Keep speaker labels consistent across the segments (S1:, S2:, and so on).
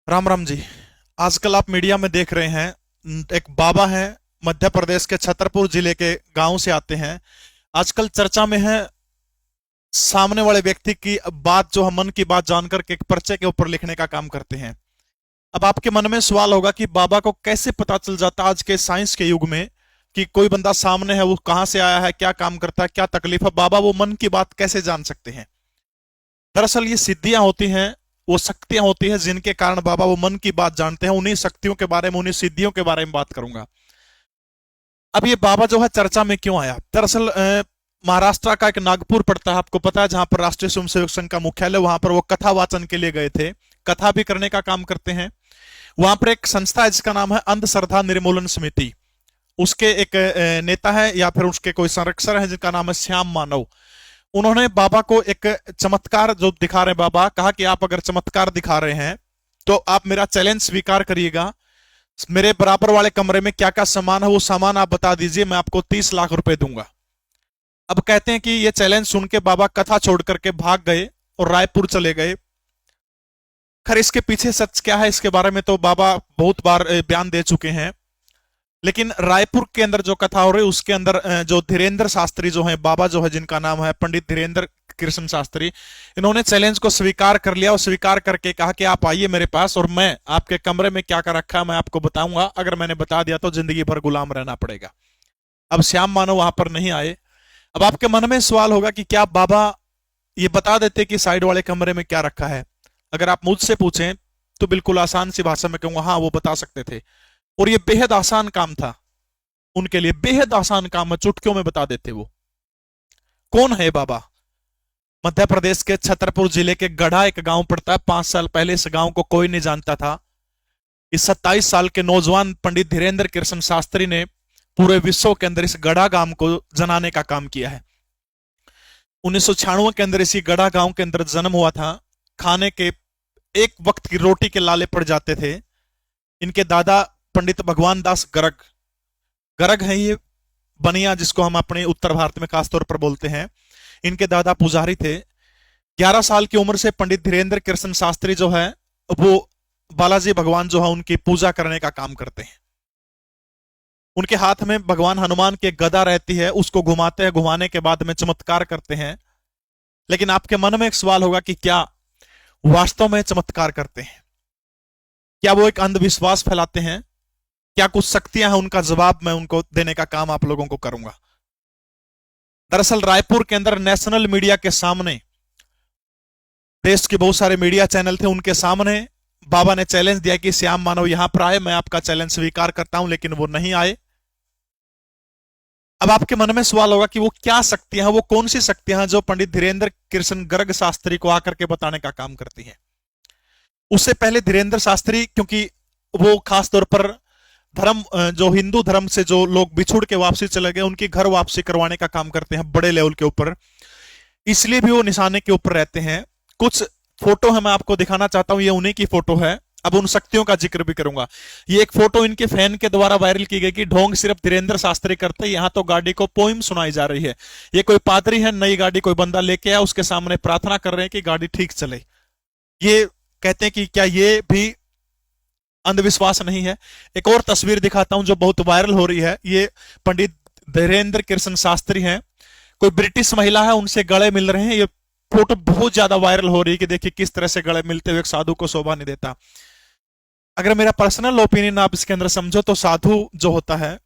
S1: राम राम जी। आजकल आप मीडिया में देख रहे हैं, एक बाबा हैं, मध्य प्रदेश के छतरपुर जिले के गांव से आते हैं। आजकल चर्चा में है, सामने वाले व्यक्ति की बात जो हम मन की बात जानकर के एक पर्चे के ऊपर लिखने का काम करते हैं। अब आपके मन में सवाल होगा कि बाबा को कैसे पता चल जाता आज के साइंस के युग में कि कोई बंदा सामने है, वो कहां से आया है, क्या काम करता है, क्या तकलीफ है, बाबा वो मन की बात कैसे जान सकते हैं। दरअसल ये सिद्धियां होती हैं, वो शक्तियां होती हैं जिनके कारण बाबा वो मन की बात जानते हैं। उन्हीं शक्तियों के बारे में, उन्हीं सिद्धियों के बारे में बात करूंगा। अब ये बाबा जो है चर्चा में क्यों आया, दरअसल महाराष्ट्र का एक नागपुर पड़ता है, आपको पता है, जहां पर राष्ट्रीय स्वयंसेवक संघ का मुख्यालय, वहां पर वो कथा वाचन के लिए गए थे। कथा भी करने का काम करते हैं। वहां पर एक संस्था है जिसका नाम है अंधश्रद्धा निर्मूलन समिति। उसके एक नेता है या फिर उसके कोई संरक्षक है जिनका नाम है श्याम मानव। उन्होंने बाबा को एक चमत्कार जो दिखा रहे, बाबा कहा कि आप अगर चमत्कार दिखा रहे हैं तो आप मेरा चैलेंज स्वीकार करिएगा। मेरे बराबर वाले कमरे में क्या क्या सामान है, वो सामान आप बता दीजिए, मैं आपको 30 लाख रुपए दूंगा। अब कहते हैं कि ये चैलेंज सुन के बाबा कथा छोड़ करके भाग गए और रायपुर चले गए। खैर, इसके पीछे सच क्या है इसके बारे में तो बाबा बहुत बार बयान दे चुके हैं। लेकिन रायपुर के अंदर जो कथा हो रही है उसके अंदर जो धीरेन्द्र शास्त्री जो है, बाबा जो है जिनका नाम है पंडित धीरेन्द्र कृष्ण शास्त्री, इन्होंने चैलेंज को स्वीकार कर लिया और स्वीकार करके कहा कि आप आइए मेरे पास और मैं आपके कमरे में क्या क्या रखा है मैं आपको बताऊंगा। अगर मैंने बता दिया तो जिंदगी भर गुलाम रहना पड़ेगा। अब श्याम मानव वहां पर नहीं आए। अब आपके मन में सवाल होगा कि क्या बाबा ये बता देते कि साइड वाले कमरे में क्या रखा है। अगर आप मुझसे पूछें तो बिल्कुल आसान सी भाषा में कहूंगा, हाँ वो बता सकते थे। और ये बेहद आसान काम था उनके लिए, बेहद आसान काम है, चुटकियों में बता देते वो। कौन है बाबा? मध्य प्रदेश के छतरपुर जिले के गढ़ा एक गांव पड़ता है। 5 साल पहले इस गांव को कोई नहीं जानता था। इस 27 साल के नौजवान पंडित धीरेन्द्र कृष्ण शास्त्री ने पूरे विश्व के अंदर इस गढ़ा गांव को जनाने का काम किया है। 1996 के अंदर इसी गढ़ा गांव के अंदर जन्म हुआ था। खाने के एक वक्त की रोटी के लाले पड़ जाते थे। इनके दादा पंडित भगवान दास गर्ग, गर्ग है ये बनिया जिसको हम अपने उत्तर भारत में खासतौर पर बोलते हैं। इनके दादा पुजारी थे। 11 साल की उम्र से पंडित धीरेन्द्र कृष्ण शास्त्री जो है वो बालाजी भगवान जो है उनकी पूजा करने का काम करते हैं। उनके हाथ में भगवान हनुमान की गदा रहती है, उसको घुमाते हैं, घुमाने के बाद में चमत्कार करते हैं। लेकिन आपके मन में एक सवाल होगा कि क्या वास्तव में चमत्कार करते हैं? क्या वो एक अंधविश्वास फैलाते हैं? क्या कुछ शक्तियां हैं? उनका जवाब मैं उनको देने का काम आप लोगों को करूंगा। दरअसल रायपुर के अंदर नेशनल मीडिया के सामने, देश के बहुत सारे मीडिया चैनल थे, उनके सामने बाबा ने चैलेंज दिया कि श्याम मानव यहां पर आए, मैं आपका चैलेंज स्वीकार करता हूं। लेकिन वो नहीं आए। अब आपके मन में सवाल होगा कि वो क्या शक्तियां हैं, वो कौन सी शक्तियां हैं जो पंडित धीरेन्द्र कृष्ण गर्ग शास्त्री को आकर के बताने का काम करती हैं। उससे पहले धीरेन्द्र शास्त्री, क्योंकि वो खास तौर पर धर्म, जो हिंदू धर्म से जो लोग बिछुड़ के वापसी चले गए उनकी घर वापसी करवाने का काम करते हैं बड़े लेवल के ऊपर, इसलिए भी वो निशाने के ऊपर रहते हैं। कुछ फोटो है मैं आपको दिखाना चाहता हूं, ये उन्हीं की फोटो है। अब उन शक्तियों का जिक्र भी करूंगा। ये एक फोटो इनके फैन के द्वारा वायरल की गई कि ढोंग सिर्फ धीरेन्द्र शास्त्री करते, यहां तो गाड़ी को पोइम सुनाई जा रही है। ये कोई पादरी है, नई गाड़ी कोई बंदा लेके आया, उसके सामने प्रार्थना कर रहे हैं कि गाड़ी ठीक चले। ये कहते हैं कि क्या ये भी अंधविश्वास नहीं है? एक और तस्वीर दिखाता हूं जो बहुत वायरल हो रही है। ये पंडित धीरेन्द्र कृष्ण शास्त्री हैं, कोई ब्रिटिश महिला है, उनसे गले मिल रहे हैं। ये फोटो बहुत ज्यादा वायरल हो रही है कि देखिए किस तरह से गले मिलते हुए एक साधु को शोभा नहीं देता। अगर मेरा पर्सनल ओपिनियन आप इसके अंदर समझो तो साधु जो होता है,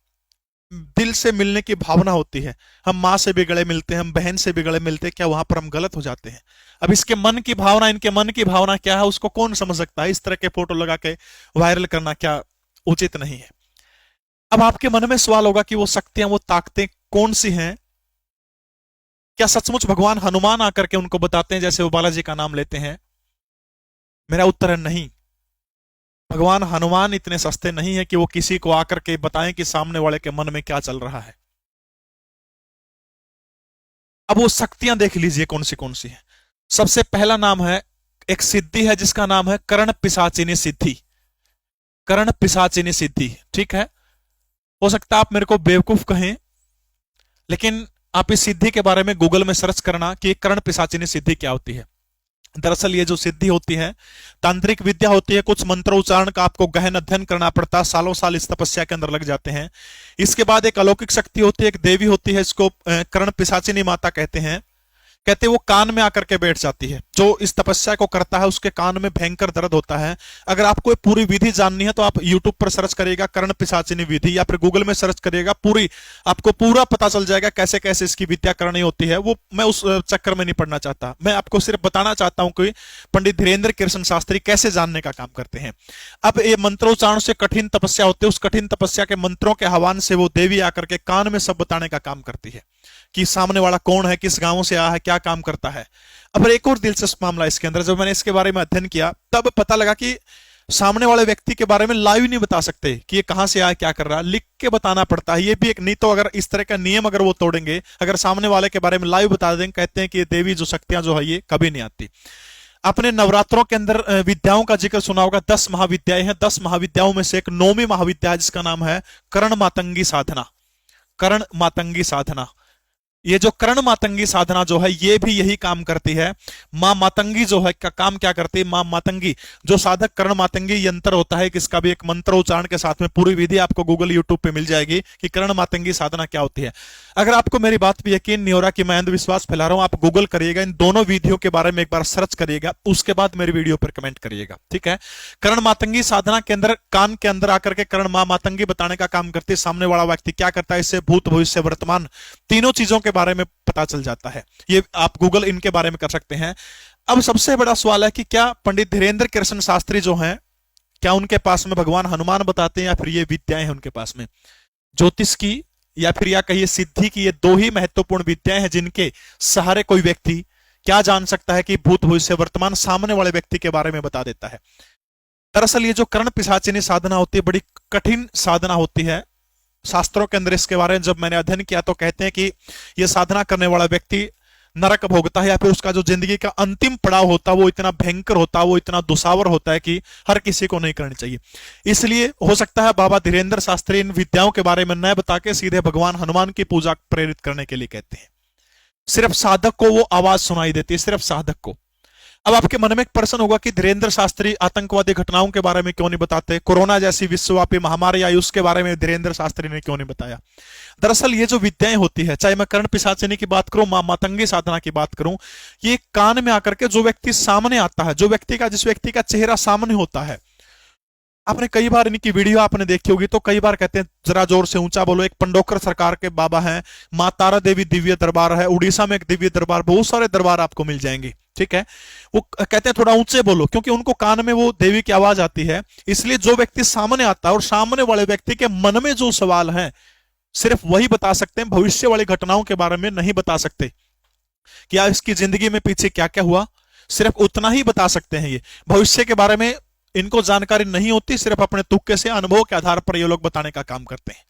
S1: दिल से मिलने की भावना होती है। हम माँ से भी गले मिलते हैं, हम बहन से भी गले मिलते हैं, क्या वहां पर हम गलत हो जाते हैं? अब इसके मन की भावना, इनके मन की भावना क्या है उसको कौन समझ सकता है? इस तरह के फोटो लगा के वायरल करना क्या उचित नहीं है? अब आपके मन में सवाल होगा कि वो शक्तियां, वो ताकतें कौन सी हैं? क्या सचमुच भगवान हनुमान आकर के उनको बताते हैं जैसे वो बालाजी का नाम लेते हैं? मेरा उत्तर है नहीं। भगवान हनुमान इतने सस्ते नहीं है कि वो किसी को आकर के बताएं कि सामने वाले के मन में क्या चल रहा है। अब वो शक्तियां देख लीजिए कौन सी है। सबसे पहला नाम है, एक सिद्धि है जिसका नाम है कर्ण पिशाचिनी सिद्धि। कर्ण पिशाचिनी सिद्धि, ठीक है। हो सकता है आप मेरे को बेवकूफ कहें, लेकिन आप इस सिद्धि के बारे में गूगल में सर्च करना कि कर्ण पिशाचिनी सिद्धि क्या होती है। दरअसल ये जो सिद्धि होती है, तांत्रिक विद्या होती है, कुछ मंत्र उच्चारण का आपको गहन अध्ययन करना पड़ता है, सालों साल इस तपस्या के अंदर लग जाते हैं। इसके बाद एक अलौकिक शक्ति होती है, एक देवी होती है, इसको कर्ण पिशाचिनी माता कहते हैं। कहते वो कान में आकर के बैठ जाती है। जो इस तपस्या को करता है उसके कान में भयंकर दर्द होता है। अगर आपको पूरी विधि जाननी है तो आप YouTube पर सर्च करिएगा कर्ण पिशाचिनी विधि, या फिर गूगल में सर्च करिएगा, पूरी आपको पूरा पता चल जाएगा कैसे कैसे इसकी विद्या करनी होती है। वो मैं उस चक्कर में नहीं पड़ना चाहता, मैं आपको सिर्फ बताना चाहता हूं कि पंडित धीरेन्द्र कृष्ण शास्त्री कैसे जानने का काम करते हैं। अब ये मंत्रोच्चारण से कठिन तपस्या होती है, उस कठिन तपस्या के मंत्रों के आह्वान से वो देवी आकर के कान में सब बताने का काम करती है कि सामने वाला कौन है, किस गांव से आया है, क्या काम करता है। अब एक और दिलचस्प मामला इसके अंदर, जब मैंने इसके बारे में अध्ययन किया तब पता लगा कि सामने वाले व्यक्ति के बारे में लाइव नहीं बता सकते कि ये कहां से आया, क्या कर रहा है, लिख के बताना पड़ता है। ये भी एक, नहीं तो अगर इस तरह का नियम अगर वो तोड़ेंगे, अगर सामने वाले के बारे में लाइव बता देंगे, कहते हैं कि ये देवी जो शक्तियां जो है ये कभी नहीं आती। अपने नवरात्रों के अंदर विद्याओं का जिक्र सुना होगा, 10 महाविद्याएं हैं। 10 महाविद्याओं में से एक 9वीं महाविद्या जिसका नाम है कर्ण मातंगी साधना। कर्ण मातंगी साधना, ये जो कर्ण मातंगी साधना जो है ये भी यही काम करती है। मां मातंगी जो है का काम क्या करती है, मां मातंगी जो साधक कर्ण मातंगी यंत्र होता है, किसका भी एक मंत्र उच्चारण के साथ में पूरी विधि आपको गूगल यूट्यूब पे मिल जाएगी कि कर्ण मातंगी साधना क्या होती है। अगर आपको मेरी बात पे यकीन नहीं हो रहा कि मैं अंधविश्वास फैला रहा हूं, आप गूगल करिएगा, इन दोनों विधियों के बारे में एक बार सर्च करिएगा, उसके बाद मेरी वीडियो पर कमेंट करिएगा, ठीक है। कर्ण मातंगी साधना के अंदर कान के अंदर आकर के कर्ण मां मातंगी बताने का काम करती है। सामने वाला व्यक्ति क्या करता है, इससे भूत भविष्य वर्तमान तीनों चीजों के बारे में पता चल जाता है। ये आप गूगल इनके बारे में कर सकते हैं। अब सबसे बड़ा सवाल है कि क्या पंडित धीरेन्द्र कृष्ण शास्त्री जो हैं, क्या उनके पास में भगवान हनुमान बताते हैं या फिर ये विद्याएं हैं उनके पास में, ज्योतिष की या फिर या कहिए सिद्धि की। ये दो ही महत्वपूर्ण विद्याएं हैं जिनके सहारे कोई व्यक्ति क्या जान सकता है कि भूत भविष्य वर्तमान सामने वाले व्यक्ति के बारे में बता देता है। दरअसल ये जो कर्ण पिशाचिनी साधना होती है बड़ी कठिन साधना होती है। शास्त्रों के अंदर इसके बारे में जब मैंने अध्ययन किया तो कहते हैं कि यह साधना करने वाला व्यक्ति नरक भोगता है, या फिर उसका जो जिंदगी का अंतिम पड़ाव होता है वो इतना भयंकर होता है, वो इतना दुसावर होता है कि हर किसी को नहीं करनी चाहिए। इसलिए हो सकता है बाबा धीरेन्द्र शास्त्री इन विद्याओं के बारे में न बता के सीधे भगवान हनुमान की पूजा प्रेरित करने के लिए कहते हैं। सिर्फ साधक को वो आवाज सुनाई देती है, सिर्फ साधक को। अब आपके मन में एक प्रश्न होगा कि धीरेन्द्र शास्त्री आतंकवादी घटनाओं के बारे में क्यों नहीं बताते, कोरोना जैसी विश्वव्यापी महामारी आई उसके बारे में धीरेन्द्र शास्त्री ने क्यों नहीं बताया। दरअसल ये जो विद्याएं होती है, चाहे मैं कर्ण पिशाचिनी की बात करूं, मां मातंगी साधना की बात करूं, ये कान में आकर के जो व्यक्ति सामने आता है, जो व्यक्ति का जिस व्यक्ति का चेहरा सामने होता है, आपने कई बार इनकी वीडियो आपने देखी होगी तो कई बार कहते हैं जरा जोर से ऊंचा बोलो। एक पंडोकर सरकार के बाबा हैं, मां तारा देवी दिव्य दरबार है, उड़ीसा में एक दिव्य दरबार, बहुत सारे दरबार आपको मिल जाएंगे, ठीक है। वो कहते हैं थोड़ा ऊंचे बोलो क्योंकि उनको कान में वो देवी की आवाज आती है। इसलिए जो व्यक्ति सामने आता है और सामने वाले व्यक्ति के मन में जो सवाल है सिर्फ वही बता सकते हैं, भविष्य वाली घटनाओं के बारे में नहीं बता सकते। क्या इसकी जिंदगी में पीछे क्या क्या हुआ, सिर्फ उतना ही बता सकते हैं। ये भविष्य के बारे में इनको जानकारी नहीं होती, सिर्फ अपने तुक्के से अनुभव के आधार पर ये लोग बताने का काम करते हैं।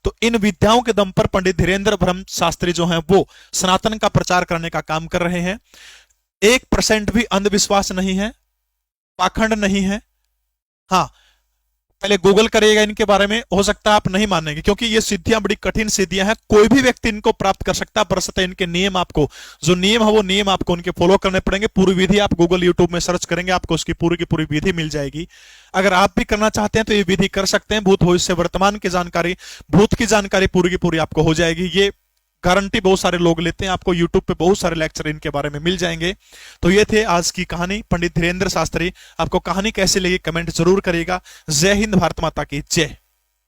S1: तो इन विद्याओं के दम पर पंडित धीरेन्द्र ब्रह्म शास्त्री जो हैं वो सनातन का प्रचार करने का काम कर रहे हैं। 1% भी अंधविश्वास नहीं है, पाखंड नहीं है। हाँ, पहले गूगल करिएगा इनके बारे में, हो सकता है आप नहीं मानेंगे क्योंकि ये सिद्धियां बड़ी कठिन सिद्धियां हैं। कोई भी व्यक्ति इनको प्राप्त कर सकता है, बरसते इनके नियम आपको, जो नियम है वो नियम आपको उनके फॉलो करने पड़ेंगे। पूरी विधि आप गूगल यूट्यूब में सर्च करेंगे, आपको उसकी पूरी की पूरी विधि मिल जाएगी। अगर आप भी करना चाहते हैं तो ये विधि कर सकते हैं। भूत भविष्य वर्तमान की जानकारी, भूत की जानकारी पूरी की पूरी आपको हो जाएगी। ये गारंटी बहुत सारे लोग लेते हैं, आपको YouTube पे बहुत सारे लेक्चर इनके बारे में मिल जाएंगे। तो ये थे आज की कहानी पंडित धीरेन्द्र शास्त्री। आपको कहानी कैसी लगी कमेंट जरूर करिएगा। जय हिंद, भारत माता की जय।